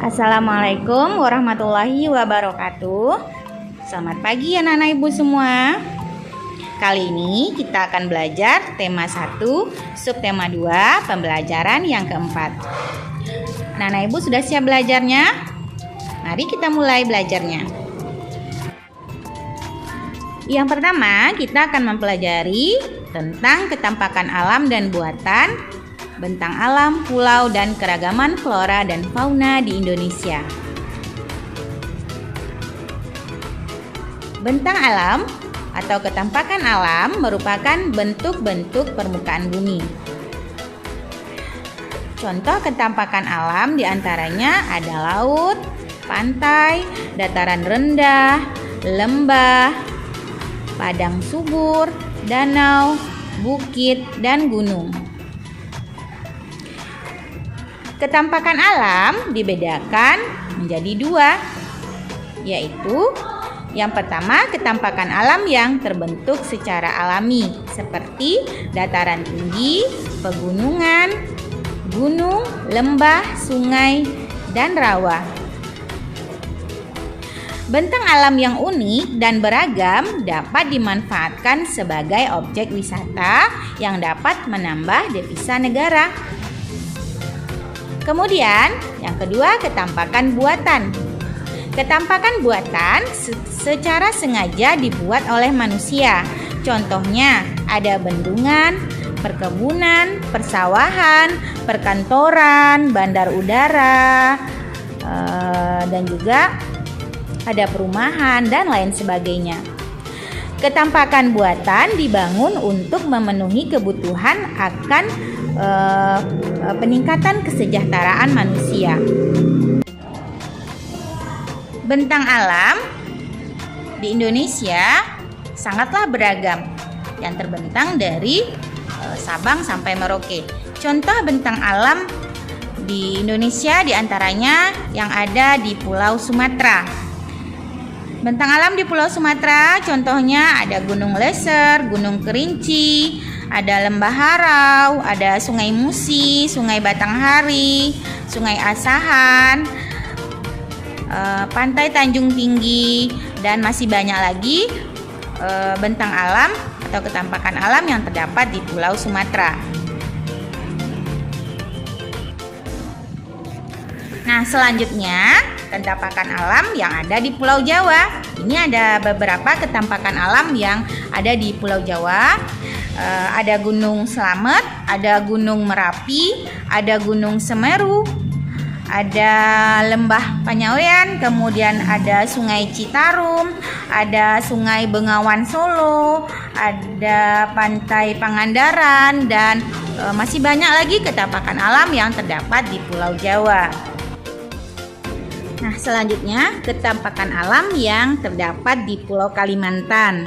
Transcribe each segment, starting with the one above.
Assalamualaikum warahmatullahi wabarakatuh. Selamat pagi anak-anak ibu semua. Kali ini kita akan belajar tema 1, subtema 2, pembelajaran yang keempat. Anak-anak ibu sudah siap belajarnya? Mari kita mulai belajarnya. Yang pertama, kita akan mempelajari tentang ketampakan alam dan buatan, bentang alam, pulau, dan keragaman flora dan fauna di Indonesia. Bentang alam atau ketampakan alam merupakan bentuk-bentuk permukaan bumi. Contoh ketampakan alam diantaranya ada laut, pantai, dataran rendah, lembah, padang subur, danau, bukit, dan gunung. Ketampakan alam dibedakan menjadi dua, yaitu yang pertama ketampakan alam yang terbentuk secara alami seperti dataran tinggi, pegunungan, gunung, lembah, sungai, dan rawa. Bentang alam yang unik dan beragam dapat dimanfaatkan sebagai objek wisata yang dapat menambah devisa negara. Kemudian, yang kedua, ketampakan buatan. Ketampakan buatan secara sengaja dibuat oleh manusia. Contohnya, ada bendungan, perkebunan, persawahan, perkantoran, bandar udara, dan juga ada perumahan dan lain sebagainya. Ketampakan buatan dibangun untuk memenuhi kebutuhan akan peningkatan kesejahteraan manusia. Bentang alam di Indonesia sangatlah beragam yang terbentang dari Sabang sampai Merauke. Contoh bentang alam di Indonesia diantaranya yang ada di Pulau Sumatera. Bentang alam di Pulau Sumatera contohnya ada Gunung Leser, Gunung Kerinci, ada Lembah Harau, ada Sungai Musi, Sungai Batanghari, Sungai Asahan, Pantai Tanjung Tinggi, dan masih banyak lagi bentang alam atau ketampakan alam yang terdapat di Pulau Sumatera. Nah, selanjutnya ketampakan alam yang ada di Pulau Jawa. Ini ada beberapa ketampakan alam yang ada di Pulau Jawa. Ada Gunung Slamet, ada Gunung Merapi, ada Gunung Semeru, ada Lembah Panyawean, kemudian ada Sungai Citarum, ada Sungai Bengawan Solo, ada Pantai Pangandaran, dan masih banyak lagi ketampakan alam yang terdapat di Pulau Jawa. Nah, selanjutnya ketampakan alam yang terdapat di Pulau Kalimantan.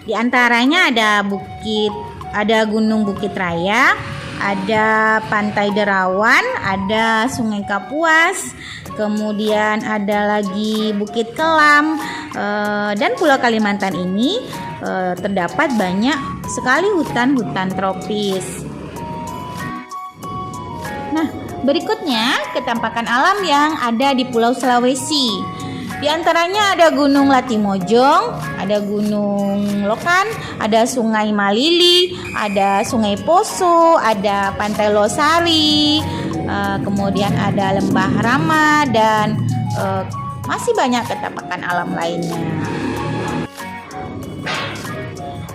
Di antaranya ada Gunung Bukit Raya, ada Pantai Derawan, ada Sungai Kapuas, kemudian ada lagi Bukit Kelam, dan Pulau Kalimantan ini terdapat banyak sekali hutan-hutan tropis. Nah, berikutnya ketampakan alam yang ada di Pulau Sulawesi. Di antaranya ada Gunung Latimojong, ada Gunung Lokan, ada Sungai Malili, ada Sungai Poso, ada Pantai Losari, kemudian ada Lembah Rama, dan masih banyak ketampakan alam lainnya.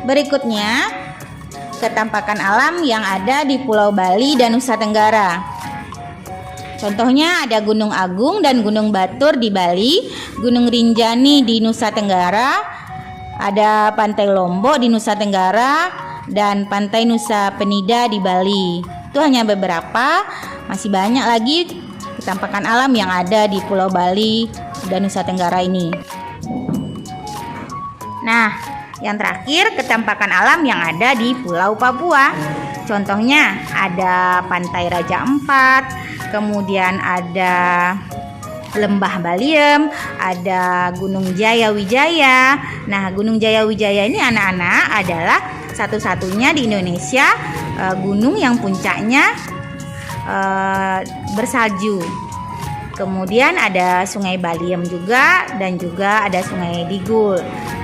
Berikutnya, ketampakan alam yang ada di Pulau Bali dan Nusa Tenggara. Contohnya ada Gunung Agung dan Gunung Batur di Bali, Gunung Rinjani di Nusa Tenggara, ada Pantai Lombok di Nusa Tenggara, dan Pantai Nusa Penida di Bali. Itu hanya beberapa, masih banyak lagi ketampakan alam yang ada di Pulau Bali dan Nusa Tenggara ini. Nah, yang terakhir ketampakan alam yang ada di Pulau Papua. Contohnya ada Pantai Raja Ampat, kemudian ada Lembah Baliem, ada Gunung Jaya Wijaya. Nah, Gunung Jaya Wijaya ini anak-anak adalah satu-satunya di Indonesia gunung yang puncaknya bersalju. Kemudian ada Sungai Baliem juga dan juga ada Sungai Digul.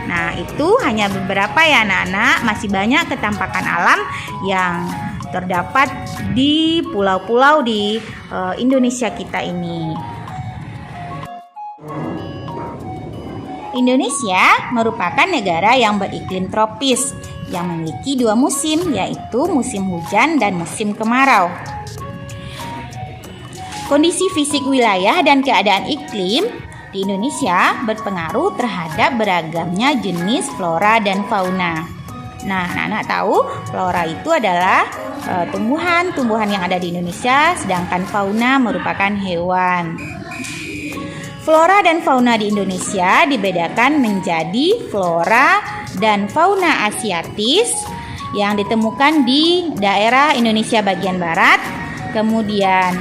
Nah, itu hanya beberapa ya anak-anak, masih banyak ketampakan alam yang terdapat di pulau-pulau di Indonesia kita ini. Indonesia merupakan negara yang beriklim tropis yang memiliki 2 musim, yaitu musim hujan dan musim kemarau. Kondisi fisik wilayah dan keadaan iklim di Indonesia berpengaruh terhadap beragamnya jenis flora dan fauna. Nah, anak-anak tahu flora itu adalah tumbuhan yang ada di Indonesia, sedangkan fauna merupakan hewan. Flora dan fauna di Indonesia dibedakan menjadi flora dan fauna asiatis yang ditemukan di daerah Indonesia bagian barat, kemudian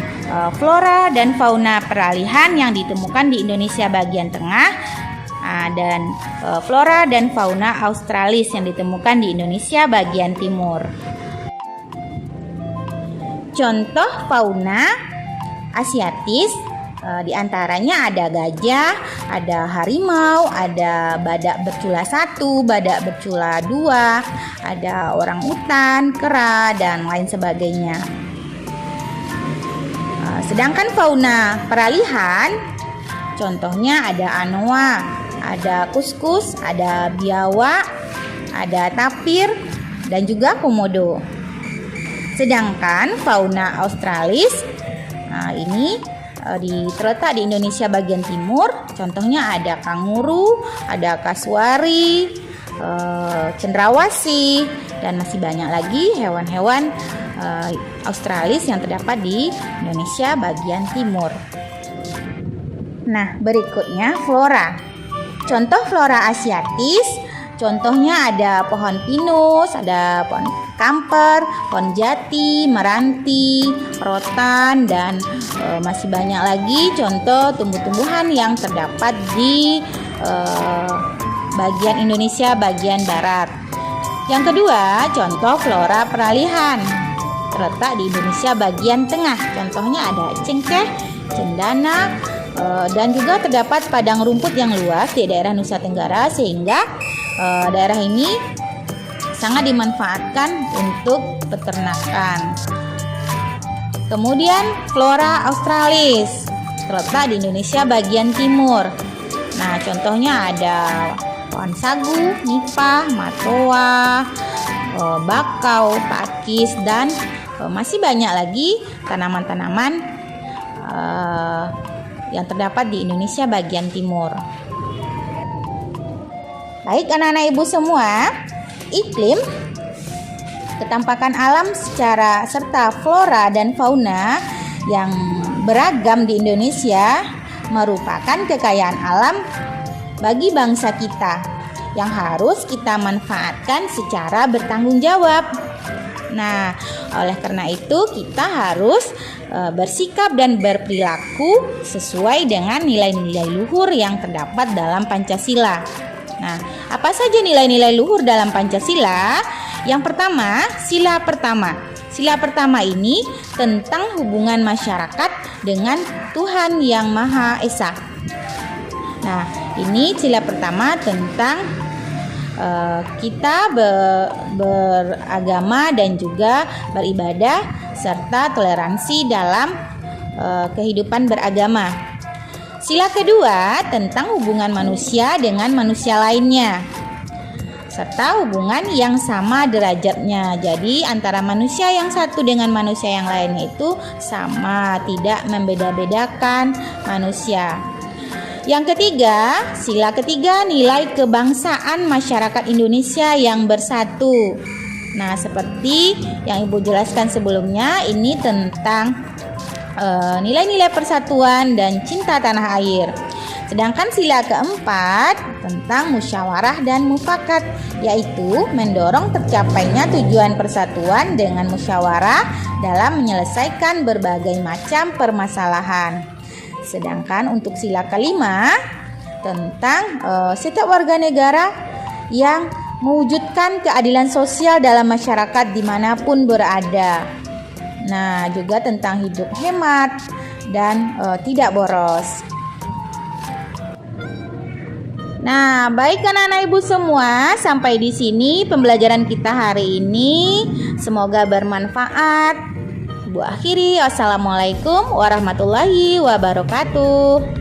flora dan fauna peralihan yang ditemukan di Indonesia bagian tengah, dan flora dan fauna australis yang ditemukan di Indonesia bagian timur. Contoh fauna asiatis diantaranya ada gajah, ada harimau, ada badak bercula 1, badak bercula 2, ada orangutan, kera, dan lain sebagainya. Sedangkan fauna peralihan, contohnya ada anoa, ada kuskus, ada biawak, ada tapir, dan juga komodo. Sedangkan fauna australis, ini terletak di Indonesia bagian timur, contohnya ada kanguru, ada kasuari, cendrawasih, dan masih banyak lagi hewan-hewan australis yang terdapat di Indonesia bagian timur. Nah, berikutnya flora. Contoh flora asiatis, contohnya ada pohon pinus, ada pohon kamper, pohon jati, meranti, rotan, dan masih banyak lagi contoh tumbuh-tumbuhan yang terdapat di bagian Indonesia bagian barat. Yang kedua, contoh flora peralihan terletak di Indonesia bagian tengah. Contohnya ada cengkeh, cendana, dan juga terdapat padang rumput yang luas di daerah Nusa Tenggara, sehingga daerah ini sangat dimanfaatkan untuk peternakan. Kemudian flora australis terletak di Indonesia bagian timur. Nah, contohnya ada pohon sagu, nipah, matoa, bakau, pakis, dan masih banyak lagi tanaman-tanaman yang terdapat di Indonesia bagian timur. Baik anak-anak ibu semua, iklim, ketampakan alam serta flora dan fauna yang beragam di Indonesia merupakan kekayaan alam bagi bangsa kita yang harus kita manfaatkan secara bertanggung jawab. Nah, oleh karena itu kita harus bersikap dan berperilaku sesuai dengan nilai-nilai luhur yang terdapat dalam Pancasila. Nah, apa saja nilai-nilai luhur dalam Pancasila? Yang pertama, sila pertama. Sila pertama ini tentang hubungan masyarakat dengan Tuhan Yang Maha Esa. Nah, ini sila pertama tentang kita beragama dan juga beribadah serta toleransi dalam kehidupan beragama. Sila kedua tentang hubungan manusia dengan manusia lainnya serta hubungan yang sama derajatnya. Jadi antara manusia yang satu dengan manusia yang lainnya itu sama, tidak membeda-bedakan manusia. Yang ketiga, sila ketiga, nilai kebangsaan masyarakat Indonesia yang bersatu. Nah, seperti yang Ibu jelaskan sebelumnya, ini tentang nilai-nilai persatuan dan cinta tanah air. Sedangkan sila keempat tentang musyawarah dan mufakat, yaitu mendorong tercapainya tujuan persatuan dengan musyawarah dalam menyelesaikan berbagai macam permasalahan. Sedangkan untuk sila kelima tentang setiap warga negara yang mewujudkan keadilan sosial dalam masyarakat dimanapun berada. Nah, juga tentang hidup hemat, dan tidak boros. Nah, baik anak-anak ibu semua, sampai di sini pembelajaran kita hari ini. Semoga bermanfaat. Ibu akhiri, wassalamualaikum warahmatullahi wabarakatuh.